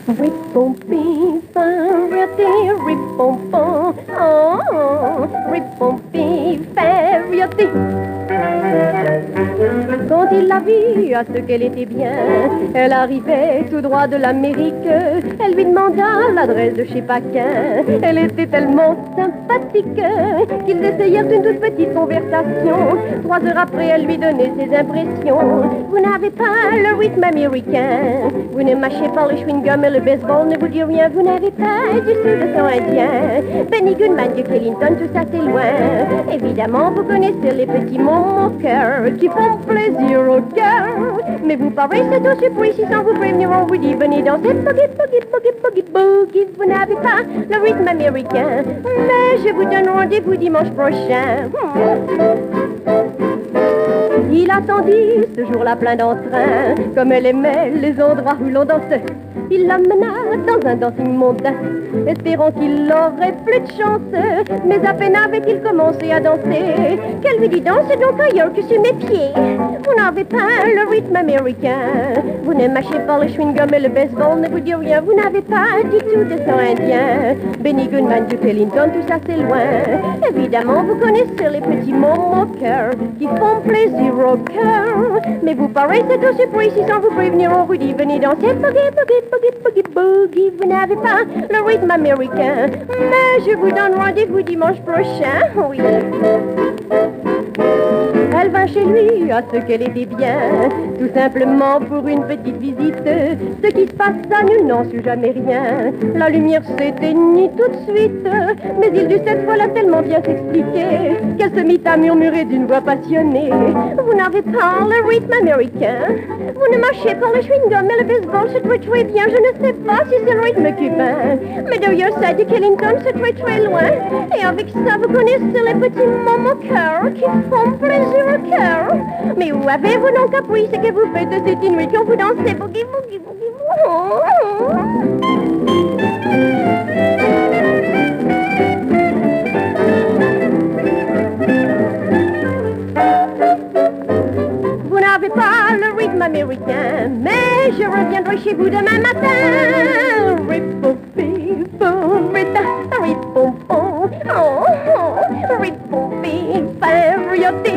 Rip-pom-pim, farioté, rip-pom-pom, oh, rip-pom-pim, farioté. Quand il l'a vue, à ce qu'elle était bien, elle arrivait tout droit de l'Amérique. Elle lui demanda l'adresse de chez Paquin. Elle était tellement sympathique qu'ils essayèrent une toute petite conversation. 3 heures après, elle lui donnait ses impressions. Vous n'avez pas le rythme américain. Vous ne mâchez pas le chewing-gum et le baseball ne vous dit rien. Vous n'avez pas du tout de sang indien. Benny Goodman, Duke Ellington, tout ça c'est loin. Évidemment, vous connaissez les petits mots moqueurs qui font plaisir au cœur. Mais vous paraissez tout surpris si sans vous prévenir on vous dit venez danser boogie, boogie, boogie, boogie, boogie. Vous n'avez pas le rythme américain, mais je vous donne rendez-vous dimanche prochain. Il attendit ce jour-là plein d'entrain, comme elle aimait les endroits où l'on dansait. Il l'amena dans un dancing mondain, espérant qu'il aurait plus de chance. Mais à peine avait-il commencé à danser qu'elle lui dit dansez donc ailleurs que sur mes pieds. Vous n'avez pas le rythme américain. Vous ne mâchez pas le chewing-gum et le baseball ne vous dit rien. Vous n'avez pas du tout de sang indien. Benny Goodman, Duke Ellington, tout ça c'est loin. Évidemment, vous connaissez les petits mots moqueurs qui font plaisir au cœur. Mais vous paraissez tout surpris si sans vous prévenir on vous dit venez danser boogie, boogie, boogie, boogie, boogie. Vous n'avez pas le rythme américain, mais je vous donne rendez-vous dimanche prochain, oui. Elle vint chez lui, à ce qu'elle était bien, tout simplement pour une petite visite. Ce qui se passa, nul n'en sut jamais rien. La lumière s'éteignit tout de suite, mais il dut cette fois-là tellement bien s'expliquer qu'elle se mit à murmurer d'une voix passionnée. Vous n'avez pas le rythme américain. Vous ne mâchez pas le chewing-gum et le baseball, c'est très très bien. Je ne sais pas si c'est le rythme cubain, mais d'ailleurs ça dit qu'Ellington c'est très très loin. Et avec ça vous connaissez les petits mots moqueurs qui font plaisir au cœur. Mais où avez-vous donc appris ce que vous faites cette nuit quand vous dansez boogie boogie boogie Vous n'avez pas le rythme américain, mais je reviendrai chez vous demain matin. Rip-pom-pim, rip-pom-pom, oh, rip-pom-pim, farioté.